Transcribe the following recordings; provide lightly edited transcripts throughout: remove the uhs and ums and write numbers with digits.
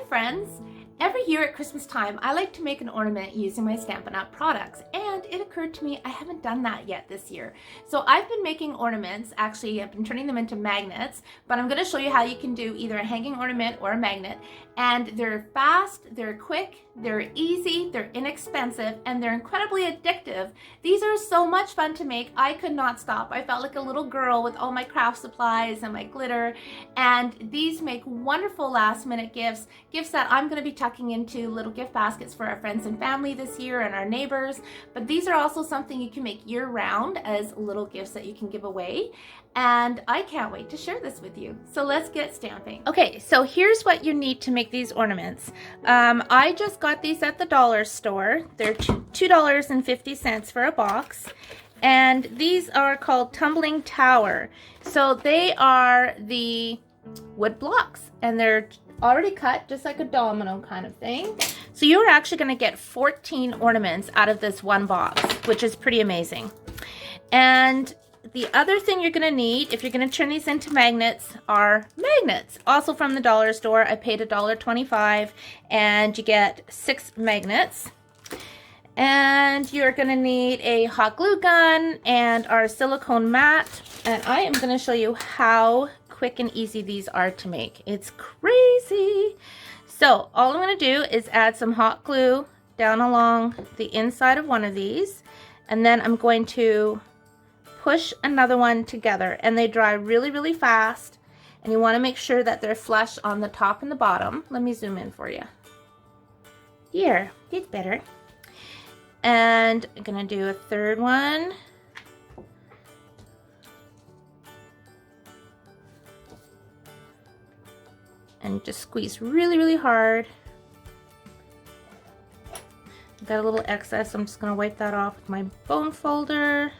friends! Every year at Christmas time, I like to make an ornament using my Stampin' Up! Products, and it occurred to me I haven't done that yet this year. So I've been making ornaments. Actually, I've been turning them into magnets, but I'm going to show you how you can do either a hanging ornament or a magnet. And they're fast, they're quick, they're easy, they're inexpensive, and they're incredibly addictive. These are so much fun to make. I could not stop. I felt like a little girl with all my craft supplies and my glitter, and these make wonderful last-minute gifts that I'm going to be tucking into little gift baskets for our friends and family this year and our neighbors. But these are also something you can make year-round as little gifts that you can give away. And I can't wait to share this with you. So let's get stamping. Okay, so here's what you need to make these ornaments. I just got these at the dollar store. They're $2.50 for a box. And these are called Tumbling Tower. So they are the wood blocks, and they're already cut just like a domino kind of thing. So you're actually going to get 14 ornaments out of this one box, which is pretty amazing. And the other thing you're going to need if you're going to turn these into magnets are magnets. Also from the dollar store. I paid $1.25 and you get 6 magnets. And you're going to need a hot glue gun and our silicone mat. And I am going to show you how quick and easy these are to make. It's crazy. So all I'm going to do is add some hot glue down along the inside of one of these, and then I'm going to push another one together, and they dry really fast, and you want to make sure that they're flush on the top and the bottom. Let me zoom in for you. Here, it's better. And I'm going to do a third one. And just squeeze really hard. Got a little excess, I'm just going to wipe that off with my bone folder.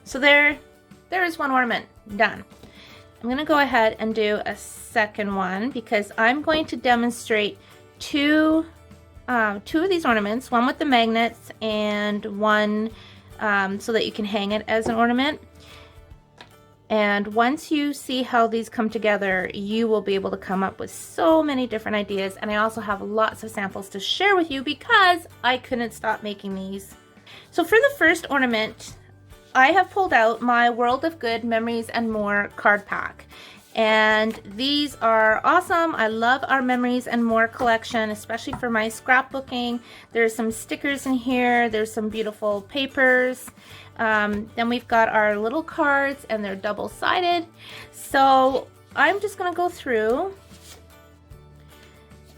So there's one ornament done. I'm going to go ahead and do a second one because I'm going to demonstrate two of these ornaments, one with the magnets and one so that you can hang it as an ornament. And once you see how these come together, you will be able to come up with so many different ideas. And I also have lots of samples to share with you because I couldn't stop making these. So for the first ornament, I have pulled out my World of Good Memories and More card pack. And these are awesome. I love our Memories and More collection, especially for my scrapbooking. There's some stickers in here. There's some beautiful papers. Then we've got our little cards, and they're double-sided. So I'm just going to go through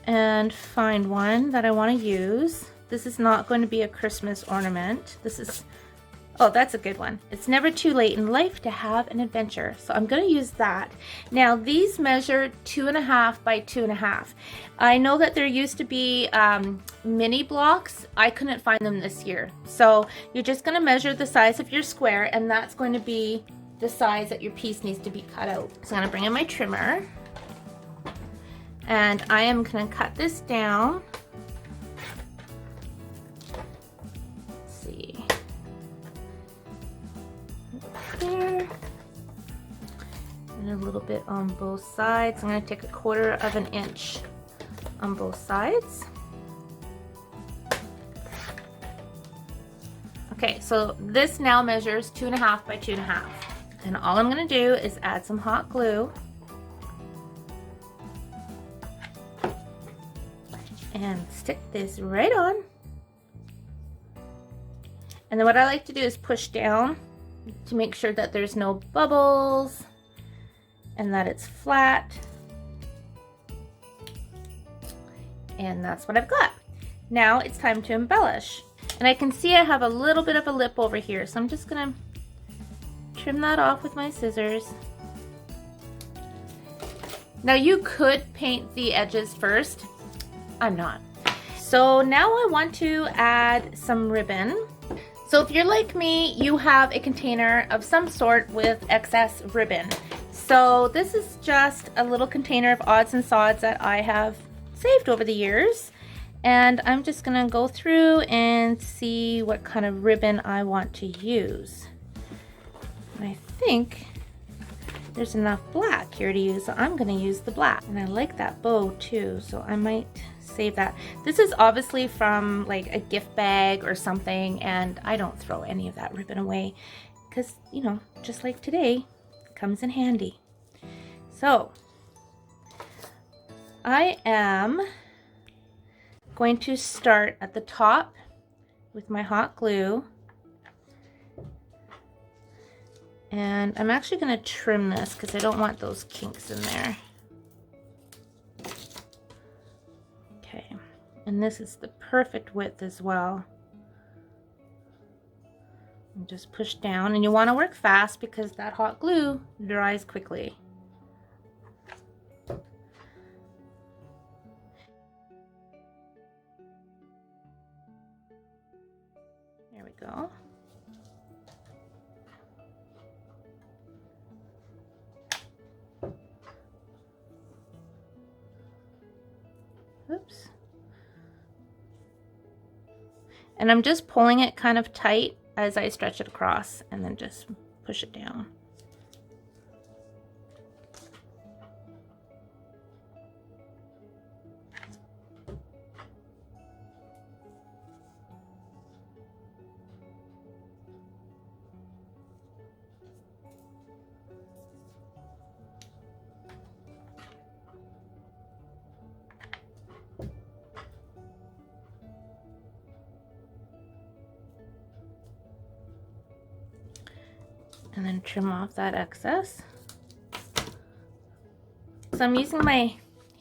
and find one that I want to use. This is not going to be a Christmas ornament. This is, oh, that's a good one. It's never too late in life to have an adventure. So I'm going to use that. Now these measure 2.5 by 2.5. I know that there used to be mini blocks. I couldn't find them this year. So you're just going to measure the size of your square, and that's going to be the size that your piece needs to be cut out. So I'm going to bring in my trimmer, and I am going to cut this down. There, and a little bit on both sides. I'm going to take 1/4 inch on both sides. Okay, so this now measures 2.5 by 2.5, and all I'm going to do is add some hot glue and stick this right on. And then what I like to do is push down to make sure that there's no bubbles and that it's flat. And that's what I've got. Now it's time to embellish. And I can see I have a little bit of a lip over here, so I'm just gonna trim that off with my scissors. Now you could paint the edges first. I'm not. So now I want to add some ribbon. So if you're like me, you have a container of some sort with excess ribbon. So this is just a little container of odds and sods that I have saved over the years. And I'm just gonna go through and see what kind of ribbon I want to use. And I think there's enough black here to use, so I'm going to use the black. And I like that bow too, so I might save that. This is obviously from like a gift bag or something, and I don't throw any of that ribbon away because, you know, just like today, it comes in handy. So I am going to start at the top with my hot glue. And I'm actually going to trim this because I don't want those kinks in there. Okay, and this is the perfect width as well. And just push down, and you want to work fast because that hot glue dries quickly. There we go. Oops. And I'm just pulling it kind of tight as I stretch it across, and then just push it down. And then trim off that excess. So I'm using my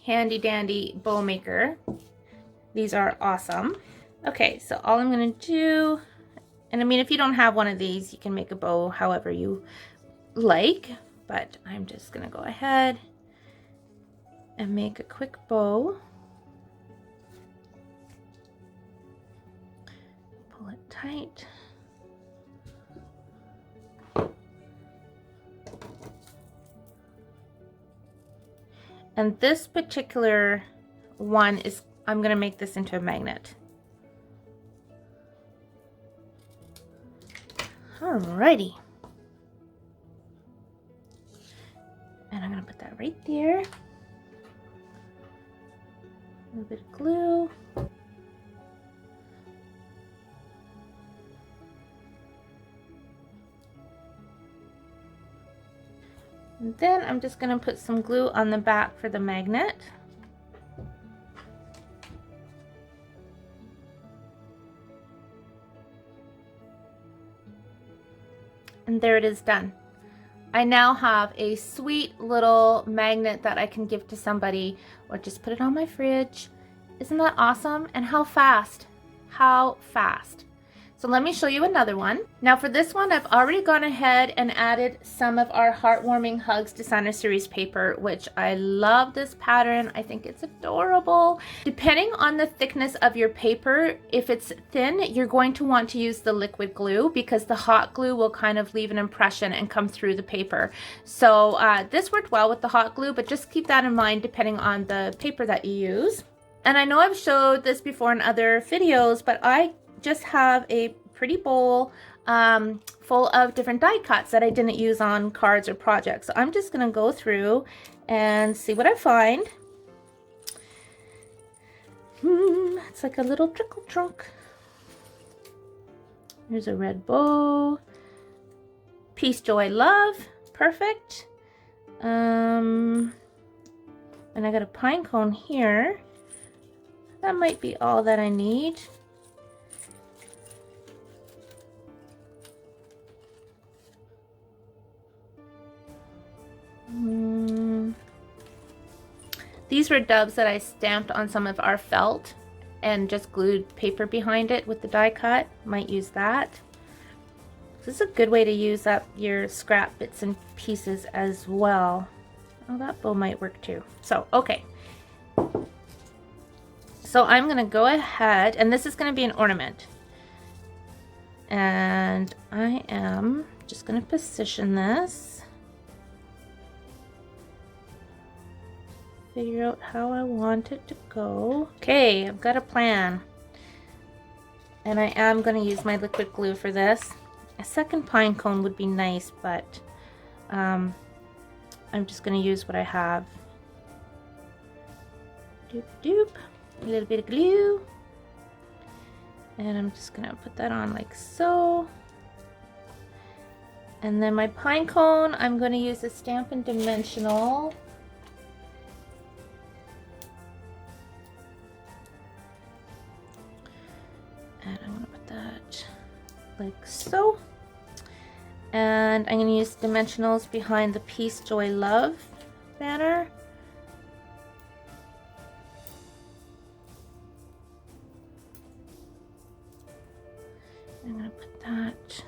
handy dandy bow maker. These are awesome. Okay, so all I'm gonna do, and I mean, if you don't have one of these, you can make a bow however you like, but I'm just gonna go ahead and make a quick bow. Pull it tight. And this particular one is, I'm going to make this into a magnet. Alrighty. And I'm going to put that right there. A little bit of glue. And then I'm just going to put some glue on the back for the magnet. And there it is done. I now have a sweet little magnet that I can give to somebody or just put it on my fridge. Isn't that awesome? And how fast? How fast? So let me show you another one. Now for this one, I've already gone ahead and added some of our Heartwarming Hugs Designer Series paper, which I love this pattern. I think it's adorable. Depending on the thickness of your paper, if it's thin, you're going to want to use the liquid glue because the hot glue will kind of leave an impression and come through the paper. So this worked well with the hot glue, but just keep that in mind depending on the paper that you use. And I know I've showed this before in other videos, but I just have a pretty bowl full of different die cuts that I didn't use on cards or projects. So I'm just going to go through and see what I find. It's like a little trickle trunk. Here's a red bow. Peace, joy, love. Perfect. And I got a pine cone here. That might be all that I need. These were doves that I stamped on some of our felt and just glued paper behind it with the die cut. Might use that. This is a good way to use up your scrap bits and pieces as well. Oh, that bow might work too. So, okay. So I'm going to go ahead, and this is going to be an ornament. And I am just going to position this. Figure out how I want it to go. Okay, I've got a plan. And I am going to use my liquid glue for this. A second pine cone would be nice, but I'm just going to use what I have. Doop doop. A little bit of glue. And I'm just going to put that on like so. And then my pine cone, I'm going to use a Stampin' Dimensional. And I'm going to put that like so. And I'm going to use dimensionals behind the Peace, Joy, Love banner. I'm going to put that.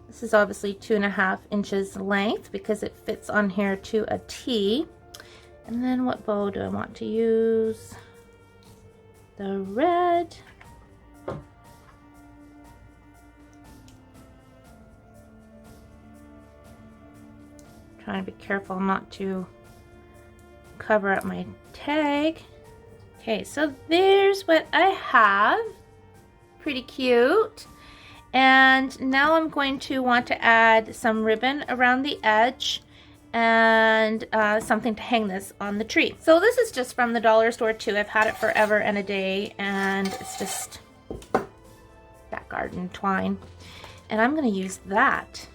This is obviously 2.5 inches length because it fits on here to a T. And then what bow do I want to use? The red. Trying to be careful not to cover up my tag. Okay, so there's what I have. Pretty cute. And now I'm going to want to add some ribbon around the edge and something to hang this on the tree. So this is just from the dollar store too. I've had it forever and a day, and it's just back garden twine. And I'm going to use that.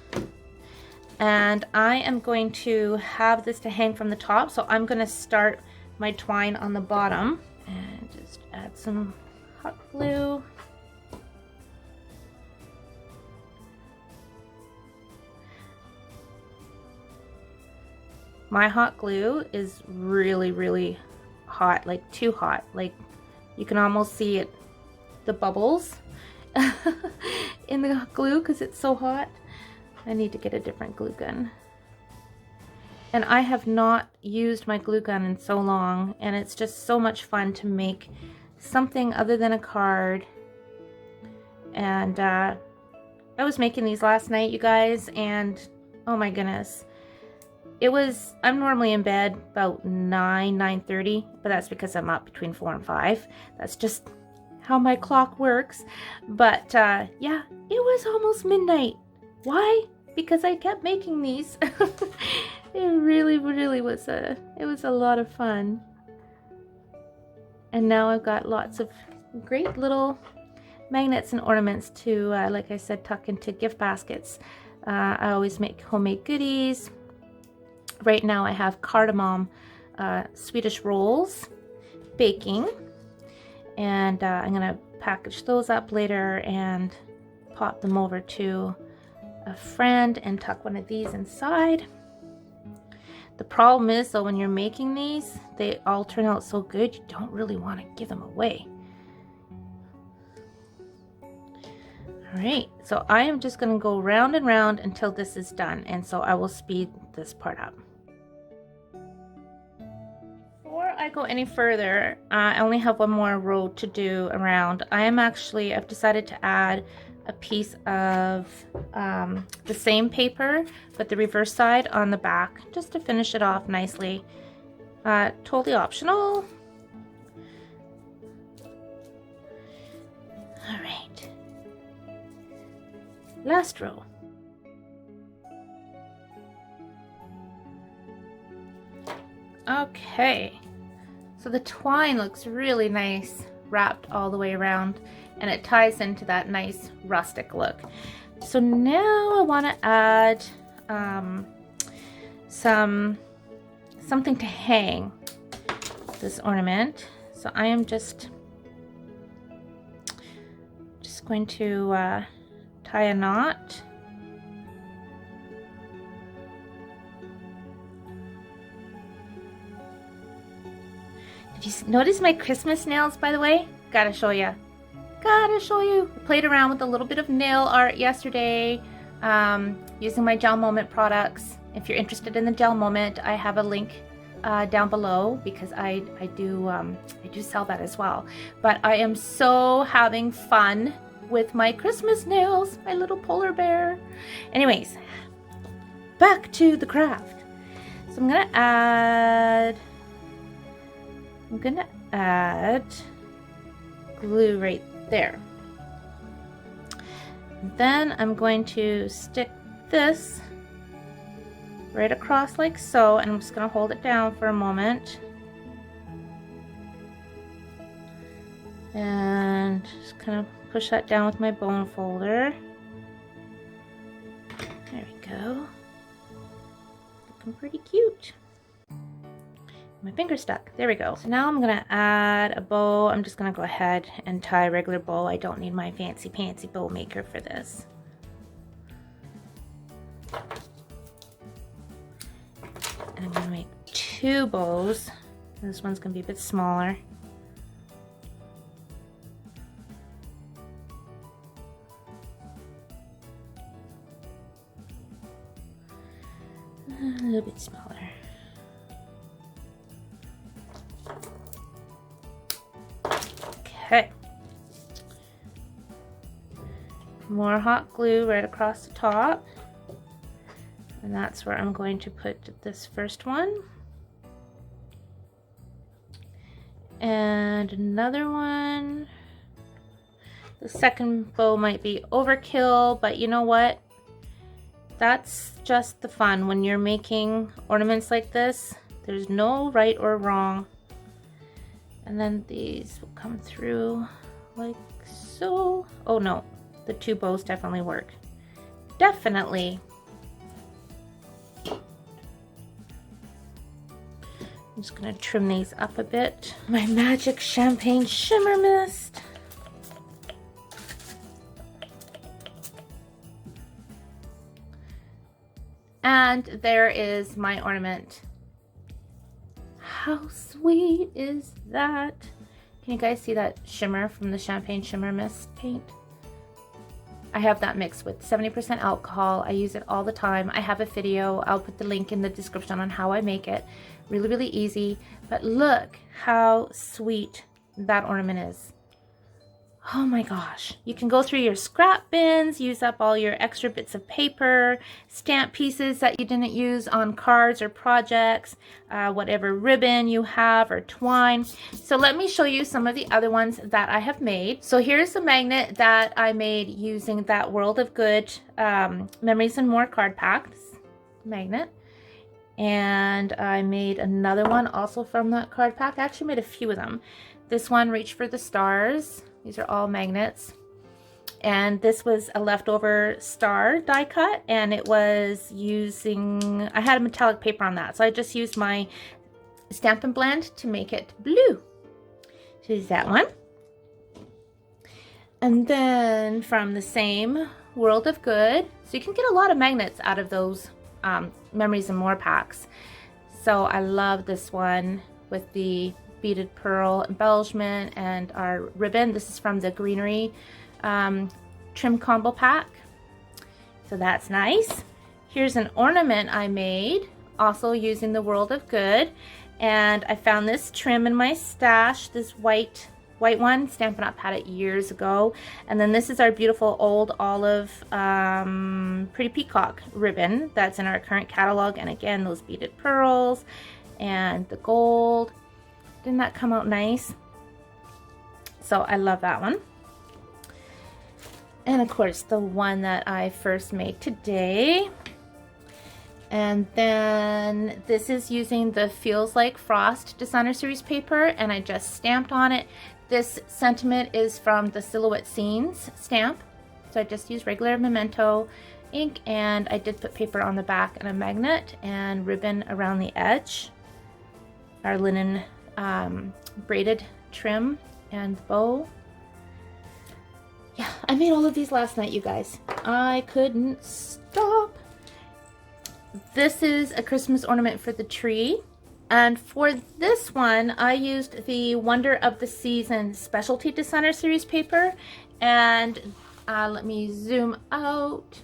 And I am going to have this to hang from the top. So I'm going to start my twine on the bottom and just add some hot glue. My hot glue is really, really hot, like too hot. Like you can almost see it, the bubbles in the glue because it's so hot. I need to get a different glue gun. And I have not used my glue gun in so long, and it's just so much fun to make something other than a card. And I was making these last night, you guys, and oh my goodness. I'm normally in bed about 9:30, but that's because I'm up between 4 and 5. That's just how my clock works. But yeah, it was almost midnight. Why? Because I kept making these. It really, really was a lot of fun. And now I've got lots of great little magnets and ornaments to, like I said, tuck into gift baskets. I always make homemade goodies. Right now I have cardamom Swedish rolls baking, and I'm gonna package those up later and pop them over to a friend and tuck one of these inside. The problem is though, when you're making these, they all turn out so good you don't really want to give them away. Alright, so I am just going to go round and round until this is done, and so I will speed this part up. Before I go any further, I only have one more row to do around. I've decided to add a piece of the same paper, but the reverse side on the back, just to finish it off nicely. Totally optional. All right. Last row. Okay, so the twine looks really nice wrapped all the way around, and it ties into that nice rustic look. So now I want to add something to hang this ornament. So I am just going to tie a knot. Did you notice my Christmas nails, by the way? Gotta show you. I played around with a little bit of nail art yesterday using my Gel Moment products. If you're interested in the Gel Moment, I have a link down below because I do sell that as well. But I am so having fun with my Christmas nails, my little polar bear. Anyways, back to the craft. So I'm gonna add glue right there. Then I'm going to stick this right across like so, and I'm just going to hold it down for a moment. And just kind of push that down with my bone folder. There we go. Looking pretty cute. My finger stuck. There we go. So now I'm gonna add a bow. I'm just gonna go ahead and tie a regular bow. I don't need my fancy pantsy bow maker for this. And I'm gonna make 2 bows. This one's gonna be a bit smaller. A little bit smaller. Okay. More hot glue right across the top. And that's where I'm going to put this first one. And another one. The second bow might be overkill, but you know what? That's just the fun when you're making ornaments like this. There's no right or wrong. And then these will come through like so. Oh no, the 2 bows definitely work. Definitely. I'm just gonna trim these up a bit. My magic champagne shimmer mist. And there is my ornament. How sweet is that? Can you guys see that shimmer from the champagne shimmer mist paint? I have that mixed with 70% alcohol. I use it all the time. I have a video. I'll put the link in the description on how I make it. Really, really easy. But look how sweet that ornament is. Oh my gosh. You can go through your scrap bins, use up all your extra bits of paper, stamp pieces that you didn't use on cards or projects, whatever ribbon you have or twine. So let me show you some of the other ones that I have made. So here's the magnet that I made using that World of Good Memories and More card packs magnet. And I made another one also from that card pack. I actually made a few of them. This one, Reach for the Stars. These are all magnets. And this was a leftover star die cut, and it was using, I had a metallic paper on that, so I just used my Stampin' Blend to make it blue. So there's that one. And then from the same World of Good, so you can get a lot of magnets out of those Memories and More packs. So I love this one with the beaded pearl embellishment and our ribbon. This is from the Greenery trim combo pack, so that's nice. Here's an ornament I made also using the World of Good, and I found this trim in my stash, this white one. Stampin' Up! Had it years ago. And then this is our beautiful old olive Pretty Peacock ribbon that's in our current catalog, and again those beaded pearls and the gold. Didn't that come out nice? So I love that one. And of course the one that I first made today. And then this is using the Feels Like Frost Designer Series paper, and I just stamped on it. This sentiment is from the Silhouette Scenes stamp. So I just used regular Memento ink, and I did put paper on the back and a magnet and ribbon around the edge. Our linen braided trim and bow. Yeah, I made all of these last night, you guys. I couldn't stop. This is a Christmas ornament for the tree. And for this one, I used the Wonder of the Season Specialty Designer Series paper. And let me zoom out.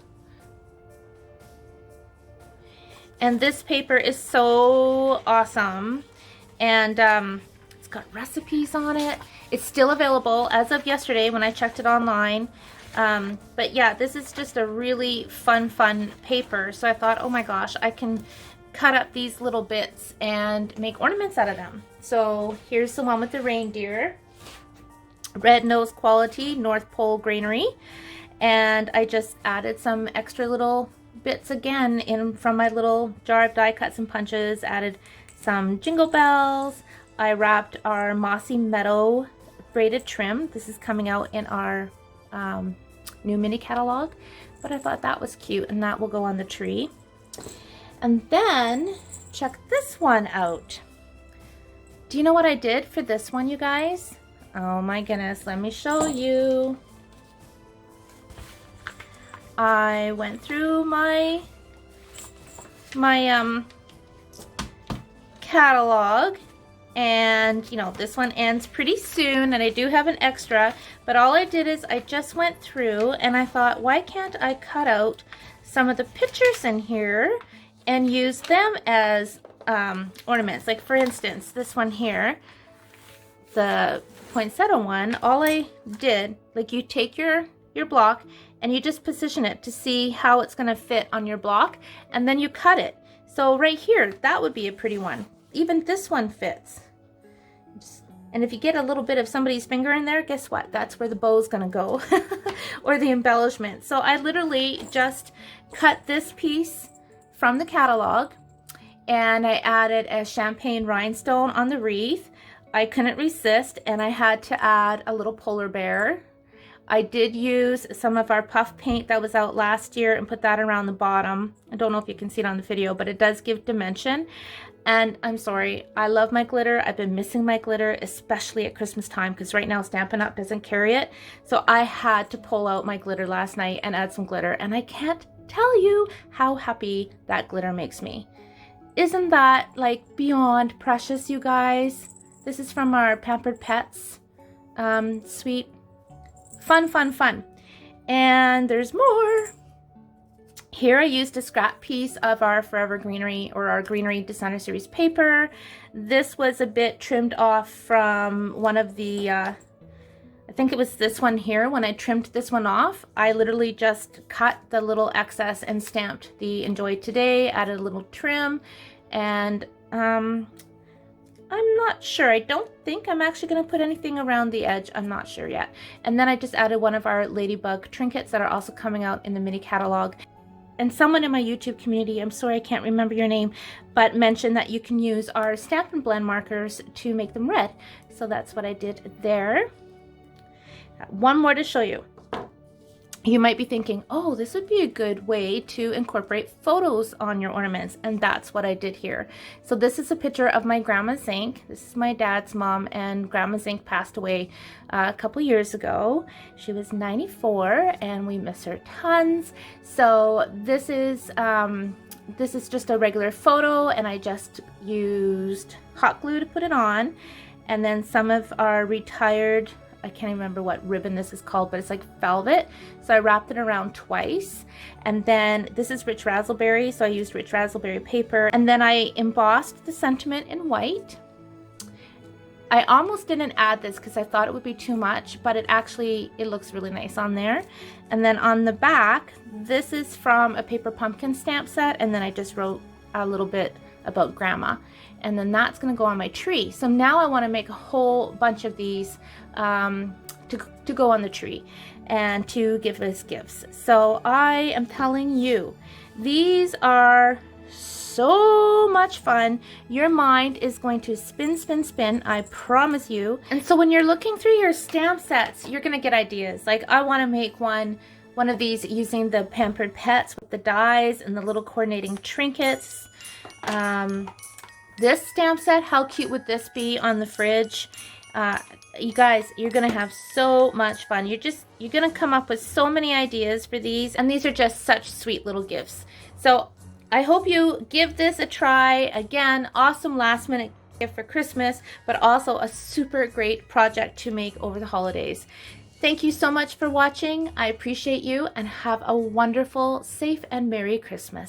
And this paper is so awesome. And it's got recipes on it. It's still available as of yesterday when I checked it online. But yeah, this is just a really fun paper. So I thought, oh my gosh, I can cut up these little bits and make ornaments out of them. So here's the one with the reindeer. Red Nose Quality, North Pole Greenery. And I just added some extra little bits again in from my little jar of die cuts and punches. Added some jingle bells. I wrapped our Mossy Meadow braided trim. This is coming out in our new mini catalog, but I thought that was cute, and that will go on the tree. And then check this one out. Do you know what I did for this one, you guys? Oh my goodness, let me show you. I went through my catalog, and you know, this one ends pretty soon, and I do have an extra, but all I did is I just went through and I thought, why can't I cut out some of the pictures in here and use them as ornaments? Like for instance, this one here, the poinsettia one, all I did, like, you take your block and you just position it to see how it's going to fit on your block, and then you cut it. So right here, that would be a pretty one. Even this one fits. And if you get a little bit of somebody's finger in there, guess what? That's where the bow's gonna go, or the embellishment. So I literally just cut this piece from the catalog, and I added a champagne rhinestone on the wreath. I couldn't resist, and I had to add a little polar bear. I did use some of our puff paint that was out last year and put that around the bottom. I don't know if you can see it on the video, but it does give dimension. And I'm sorry, I love my glitter. I've been missing my glitter, especially at Christmas time, because right now Stampin' Up! Doesn't carry it. So I had to pull out my glitter last night and add some glitter, and I can't tell you how happy that glitter makes me. Isn't that like beyond precious, you guys? This is from our Pampered Pets suite. Fun, fun, fun. And there's more. Here I used a scrap piece of our Forever Greenery, or our Greenery Designer Series paper. This was a bit trimmed off from one of the, I think it was this one here. When I trimmed this one off, I literally just cut the little excess and stamped the Enjoy Today, added a little trim, and I'm not sure. I don't think I'm actually going to put anything around the edge. I'm not sure yet. And then I just added one of our Ladybug trinkets that are also coming out in the mini catalog. And someone in my YouTube community, I'm sorry I can't remember your name, but mentioned that you can use our Stampin' Blend markers to make them red. So that's what I did there. One more to show you. You might be thinking, oh, this would be a good way to incorporate photos on your ornaments, and that's what I did here. So this is a picture of my Grandma Zink. This is my dad's mom, and Grandma Zink passed away a couple years ago. She was 94, and we miss her tons. So this is just a regular photo, and I just used hot glue to put it on, and then some of our retired, I can't remember what ribbon this is called, but it's like velvet. So I wrapped it around twice. And then this is Rich Razzleberry, so I used Rich Razzleberry paper. And then I embossed the sentiment in white. I almost didn't add this because I thought it would be too much, but it looks really nice on there. And then on the back, this is from a Paper Pumpkin stamp set, and then I just wrote a little bit about Grandma. And then that's going to go on my tree. So now I want to make a whole bunch of these to go on the tree and to give as gifts. So I am telling you, these are so much fun. Your mind is going to spin, spin, spin, I promise you. And so when you're looking through your stamp sets, you're going to get ideas. Like, I want to make one of these using the Pampered Pets with the dies and the little coordinating trinkets. This stamp set, how cute would this be on the fridge? You guys, you're gonna have so much fun. You're gonna come up with so many ideas for these, and these are just such sweet little gifts. So I hope you give this a try. Again, awesome last minute gift for Christmas, but also a super great project to make over the holidays. Thank you so much for watching. I appreciate you, and have a wonderful, safe, and Merry Christmas.